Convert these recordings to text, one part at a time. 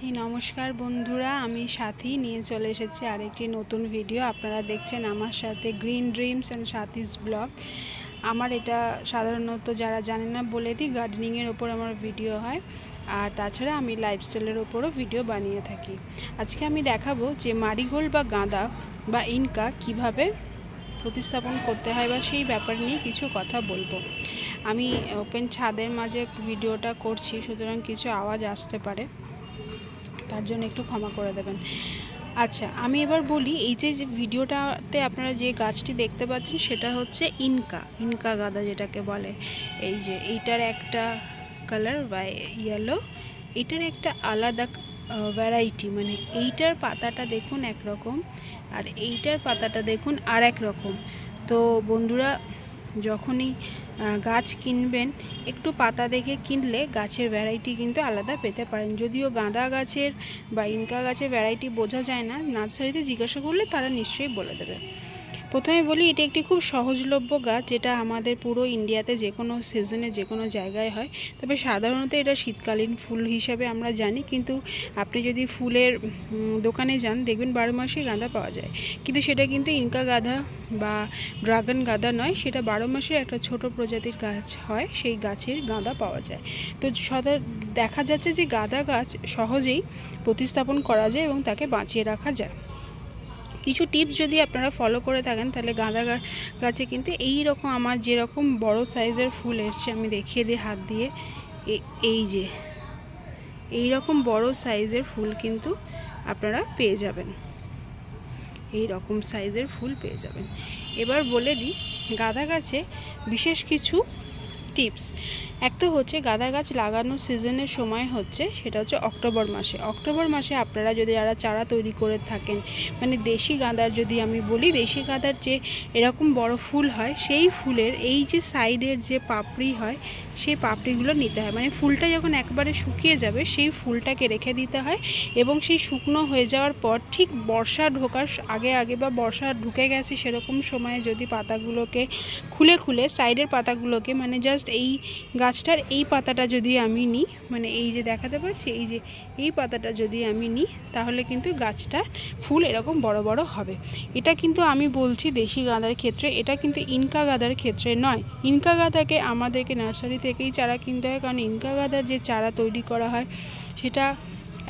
এই নমস্কার বন্ধুরা, আমি সাথী নিয়ে চলে এসেছি আরেকটি নতুন ভিডিও। আপনারা দেখছেন আমার সাথে গ্রিন ড্রিমস অ্যান্ড সাথীস ব্লগ। আমার এটা সাধারণত যারা জানে না বলে দিই, গার্ডেনিংয়ের ওপর আমার ভিডিও হয়, আর তাছাড়া আমি লাইফস্টাইলের ওপরও ভিডিও বানিয়ে থাকি। আজকে আমি দেখাবো যে মারিগোল্ড বা গাঁদা বা ইনকা কিভাবে প্রতিস্থাপন করতে হয় বা সেই ব্যাপার নিয়ে কিছু কথা বলবো। আমি ওপেন ছাদের মাঝে ভিডিওটা করছি, সুতরাং কিছু আওয়াজ আসতে পারে, তার জন্য একটু ক্ষমা করে দেবেন। আচ্ছা, আমি এবার বলি, এই যে ভিডিওটাতে আপনারা যে গাছটি দেখতে পাচ্ছেন সেটা হচ্ছে ইনকা গাঁদা যেটাকে বলে। এই যে এইটার একটা কালার বা ইয়েলো, এইটার একটা আলাদা ভ্যারাইটি, মানে এইটার পাতাটা দেখুন একরকম আর এইটার পাতাটা দেখুন আর এক রকম। তো বন্ধুরা, যখনই গাছ কিনবেন একটু পাতা দেখে কিনলে গাছের ভ্যারাইটি কিন্তু আলাদা পেতে পারেন। যদিও গাঁদা গাছের বা ইনকা গাছের ভ্যারাইটি বোঝা যায় না, নার্সারিতে জিজ্ঞাসা করলে তারা নিশ্চয়ই বলে দেবে। প্রথমে বলি, এটি একটি খুব সহজলভ্য গাছ, যেটা আমাদের পুরো ইন্ডিয়াতে যে কোনো সিজনে যে কোনো জায়গায় হয়। তবে সাধারণত এটা শীতকালীন ফুল হিসাবে আমরা জানি, কিন্তু আপনি যদি ফুলের দোকানে যান দেখবেন 12 মাসেই গাঁদা পাওয়া যায়। কিন্তু সেটা কিন্তু ইনকা গাঁদা বা ড্রাগন গাঁদা নয়, সেটা 12 মাসের একটা ছোট প্রজাতির গাছ হয়, সেই গাছের গাঁদা পাওয়া যায়। তো দেখা যাচ্ছে যে গাঁদা গাছ সহজেই প্রতিস্থাপন করা যায় এবং তাকে বাঁচিয়ে রাখা যায়। কিছু টিপস যদি আপনারা ফলো করে থাকেন তাহলে গাঁদা গাছে কিন্তু এই রকম, আমার যেরকম বড় সাইজের ফুল এসছে, আমি দেখিয়ে দিই হাত দিয়ে, এই যে এই রকম বড় সাইজের ফুল কিন্তু আপনারা পেয়ে যাবেন, এই রকম সাইজের ফুল পেয়ে যাবেন। এবার বলে দিই গাঁদা গাছে বিশেষ কিছু টিপস। এক তো হচ্ছে গাঁদা গাছ লাগানোর সিজনের সময় হচ্ছে সেটা হচ্ছে অক্টোবর মাসে আপনারা যদি যারা চারা তৈরি করে থাকেন, মানে দেশি গাঁদার যদি আমি বলি, দেশি গাঁদার যে এরকম বড় ফুল হয়, সেই ফুলের এই যে সাইডের যে পাপড়ি হয়, সেই পাপড়িগুলো নিতে হয়। মানে ফুলটা যখন একবারে শুকিয়ে যাবে সেই ফুলটাকে রেখে দিতে হয়, এবং সেই শুকনো হয়ে যাওয়ার পর ঠিক বর্ষা ঢোকার আগে বা বর্ষা ঢুকে গেছে সেরকম সময়ে যদি পাতাগুলোকে খুলে সাইডের পাতাগুলোকে, মানে জাস্ট এই গাছটার এই পাতাটা যদি আমি নিই, মানে এই যে দেখাতে পারছি, এই যে এই পাতাটা যদি আমি নিই, তাহলে কিন্তু গাছটার ফুল এরকম বড় বড় হবে। এটা কিন্তু আমি বলছি দেশি গাঁদার ক্ষেত্রে, এটা কিন্তু ইনকা গাঁদার ক্ষেত্রে নয়। ইনকা গাঁদাকে আমাদেরকে নার্সারি থেকেই চারা কিনতে হয়, কারণ ইনকা গাঁদার যে চারা তৈরি করা হয় সেটা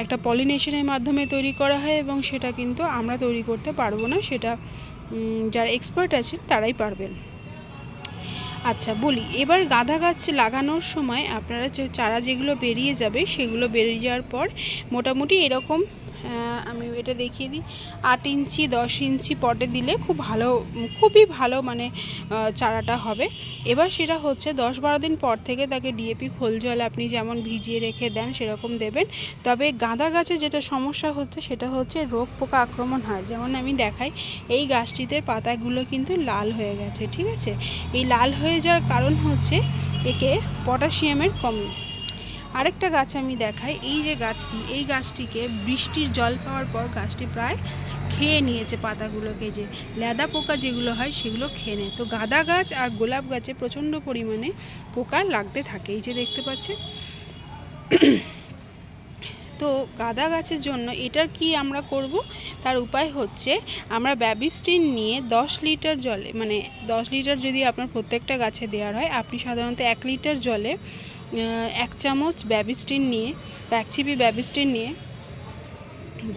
একটা পলিনেশনের মাধ্যমে তৈরি করা হয়, এবং সেটা কিন্তু আমরা তৈরি করতে পারবো না, সেটা যারা এক্সপার্ট আছেন তারাই পারবেন। আচ্ছা বলি, এবার গাঁদা গাছ লাগানোর সময় আপনারা চারা যেগুলো বেরিয়ে যাবে, সেগুলো বেরিয়ে যাওয়ার পর মোটামুটি এরকম, আমি এটা দেখিয়ে দিই, 8 ইঞ্চি 10 ইঞ্চি পটে দিলে খুবই ভালো মানে চারাটা হবে। এবার সেটা হচ্ছে 10-12 দিন পর থেকে তাকে ডিএপি খোল জলে আপনি যেমন ভিজিয়ে রেখে দেন সেরকম দেবেন। তবে গাঁদা গাছে যেটা সমস্যা হচ্ছে সেটা হচ্ছে রোগ পোকা আক্রমণ হয়। যেমন আমি দেখাই, এই গাছটিতে পাতাগুলো কিন্তু লাল হয়ে গেছে, ঠিক আছে? এই লাল হয়ে যাওয়ার কারণ হচ্ছে একে পটাশিয়ামের কমি। আরেকটা গাছ আমি দেখাই, এই যে গাছটি, এই গাছটিকে বৃষ্টির জল পাওয়ার পর গাছটি প্রায় খেয়ে নিয়েছে পাতাগুলোকে, যে লেদা পোকা যেগুলো হয় সেগুলো খেয়ে নেয়। তো গাঁদা গাছ আর গোলাপ গাছে প্রচণ্ড পরিমাণে পোকা লাগতে থাকে, এই যে দেখতে পাচ্ছেন। তো গাঁদা গাছের জন্য এটার কি আমরা করব, তার উপায় হচ্ছে আমরা ব্যাবিস্টিন নিয়ে 10 লিটার জলে, মানে 10 লিটার যদি আপনার প্রত্যেকটা গাছে দেওয়ার হয়, আপনি সাধারণত 1 লিটার জলে 1 চামচ ব্যাবিস্টিন নিয়ে বা 1 চিপি ব্যাবিস্টিন নিয়ে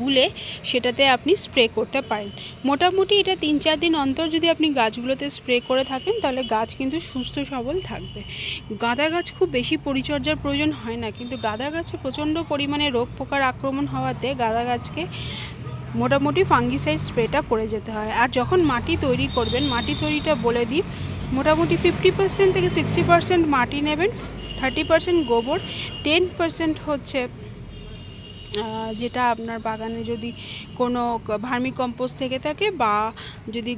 গুলে সেটাতে আপনি স্প্রে করতে পারেন। মোটামুটি এটা 3-4 দিন অন্তর যদি আপনি গাছগুলোতে স্প্রে করে থাকেন, তাহলে গাছ কিন্তু সুস্থ সবল থাকবে। গাঁদা গাছ খুব বেশি পরিচর্যার প্রয়োজন হয় না, কিন্তু গাঁদা গাছে প্রচণ্ড পরিমাণে রোগ পোকার আক্রমণ হওয়াতে গাঁদা গাছকে মোটামুটি ফাঙ্গিসাইড স্প্রেটা করে যেতে হয়। আর যখন মাটি তৈরি করবেন, মাটি তৈরিটা বলে দিই, মোটামুটি 50% থেকে 60% মাটি নেবেন, 30% গোবর, 10% হচ্ছে যেটা আপনার বাগানে যদি কোনো ভার্মি কম্পোস্ট থেকে থাকে, বা যদি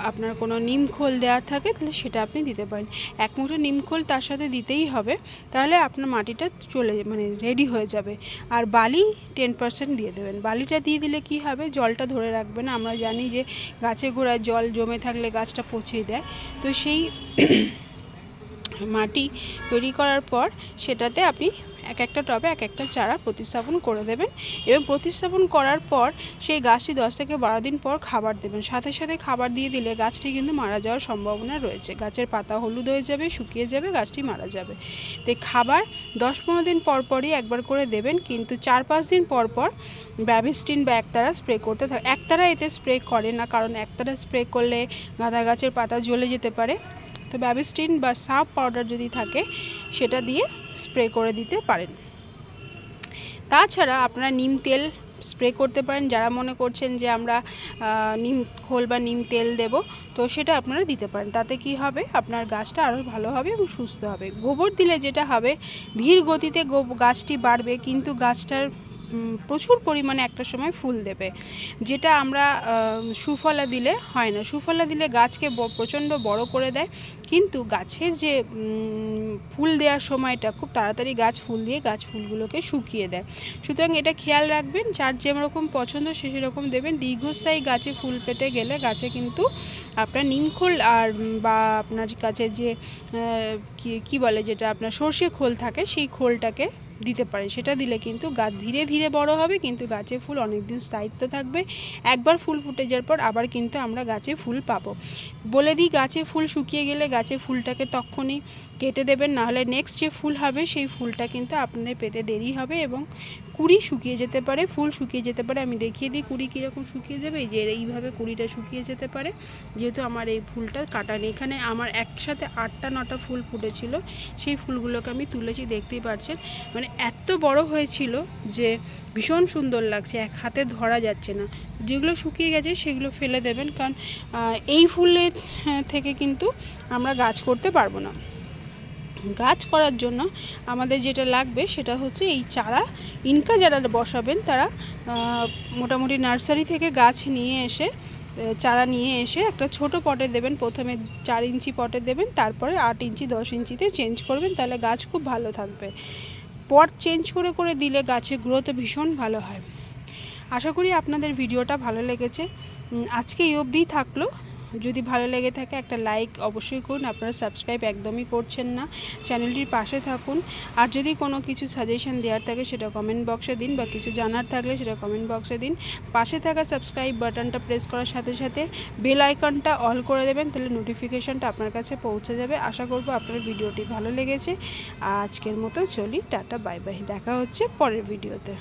আপনার কোনো নিম খোল দেওয়া থাকে, তাহলে সেটা আপনি দিতে পারেন। 1 মুঠো নিম খোল তার সাথে দিতেই হবে, তাহলে আপনার মাটিটা মানে রেডি হয়ে যাবে। আর বালি 10% দিয়ে দেবেন। বালিটা দিয়ে দিলে কি হবে, জলটা ধরে রাখবে না। আমরা জানি যে গাছের গোড়ায় জল জমে থাকলে গাছটা পচিয়ে দেয়। তো সেই মাটি তৈরি করার পর সেটাতে আপনি এক একটা টবে এক একটা চারা প্রতিস্থাপন করে দেবেন এবং প্রতিস্থাপন করার পর সেই গাছটি 10 থেকে 12 দিন পর খাবার দেবেন। সাথে সাথে খাবার দিয়ে দিলে গাছটি কিন্তু মারা যাওয়ার সম্ভাবনা রয়েছে। গাছের পাতা হলুদ হয়ে যাবে, শুকিয়ে যাবে, গাছটি মারা যাবে। তাই খাবার 10-15 দিন পর পরই একবার করে দেবেন, কিন্তু 4-5 দিন পর পর ব্যাভিস্টিন বা একতারা স্প্রে করতে থাকে। একতারা এতে স্প্রে করে না, কারণ একতারা স্প্রে করলে গাঁদা গাছের পাতা জ্বলে যেতে পারে। তো ব্যাভিস্টিন বা সাপ পাউডার যদি থাকে সেটা দিয়ে স্প্রে করে দিতে পারেন। তাছাড়া আপনারা নিম তেল স্প্রে করতে পারেন। যারা মনে করছেন যে আমরা নিম খোল বা নিম তেল দেব, তো সেটা আপনারা দিতে পারেন। তাতে কি হবে, আপনার গাছটা আরও ভালো হবে এবং সুস্থ হবে। গোবর দিলে যেটা হবে, ধীর গতিতে গাছটি বাড়বে, কিন্তু গাছটার প্রচুর পরিমাণে একটা সময় ফুল দেবে, যেটা আমরা সুফলা দিলে হয় না। সুফলা দিলে গাছকে প্রচণ্ড বড় করে দেয়, কিন্তু গাছের যে ফুল দেওয়ার সময়টা খুব তাড়াতাড়ি গাছ ফুল দিয়ে গাছ ফুলগুলোকে শুকিয়ে দেয়। সুতরাং এটা খেয়াল রাখবেন, যার যেরকম পছন্দ সে সেরকম দেবেন। দীর্ঘস্থায়ী গাছে ফুল পেতে গেলে গাছে কিন্তু আপনার নিমখোল আর বা আপনার কাছে যে কি বলে, যেটা আপনার সর্ষে খোল থাকে, সেই খোলটাকে দিতে পারে। সেটা দিলে কিন্তু গাছ ধীরে ধীরে বড় হবে, কিন্তু গাছে ফুল অনেক দিন স্থায়িত্ব থাকবে। একবার ফুল ফুটে যাওয়ার পর আবার কিন্তু আমরা গাছে ফুল পাবো। বলে দিই, গাছে ফুল শুকিয়ে গেলে গাছে ফুলটাকে তখনই কেটে দেবেন, নাহলে নেক্সট যে ফুল হবে সেই ফুলটা কিন্তু আপনাদের পেতে দেরি হবে এবং কুড়ি শুকিয়ে যেতে পারে, ফুল শুকিয়ে যেতে পারে। আমি দেখিয়ে দিই কুড়ি কীরকম শুকিয়ে যাবে। এই যে এইভাবে কুড়িটা শুকিয়ে যেতে পারে, যেহেতু আমার এই ফুলটা কাটা নেই। এখানে আমার একসাথে 8টা-9টা ফুল ফুটেছিল, সেই ফুলগুলোকে আমি তুলেছি, দেখতেই পাচ্ছেন। মানে এত বড় হয়েছিল যে ভীষণ সুন্দর লাগছে, এক হাতে ধরা যাচ্ছে না। যেগুলো শুকিয়ে গেছে সেগুলো ফেলে দেবেন, কারণ এই ফুলের থেকে কিন্তু আমরা গাছ করতে পারবো না। গাছ করার জন্য আমাদের যেটা লাগবে সেটা হচ্ছে এই চারা। ইনকা যারা বসাবেন তারা মোটামুটি নার্সারি থেকে গাছ নিয়ে এসে, চারা নিয়ে এসে একটা ছোট পটে দেবেন। প্রথমে 4 ইঞ্চি পটে দেবেন, তারপরে 8 ইঞ্চি 10 ইঞ্চিতে চেঞ্জ করবেন, তাহলে গাছ খুব ভালো থাকবে। পট চেঞ্জ করে করে দিলে গাছের গ্রোথ ভীষণ ভালো হয়। আশা করি আপনাদের ভিডিওটা ভালো লেগেছে। আজকে এই অবধিই থাকলো। যদি ভালো লেগে থাকে একটা লাইক অবশ্যই করুন। আপনারা সাবস্ক্রাইব একদমই করছেন না, চ্যানেলটির পাশে থাকুন। আর যদি কোনো কিছু সাজেশন দেওয়ার থাকে সেটা কমেন্ট বক্সে দিন, বা কিছু জানার থাকলে সেটা কমেন্ট বক্সে দিন। পাশে থাকা সাবস্ক্রাইব বাটনটা প্রেস করার সাথে সাথে বেল আইকনটা অল করে দেবেন, তাহলে নোটিফিকেশনটা আপনার কাছে পৌঁছে যাবে। আশা করব আপনার ভিডিওটি ভালো লেগেছে। আজকের মতো চলি, টাটা, বাই বাই। দেখা হচ্ছে পরের ভিডিওতে।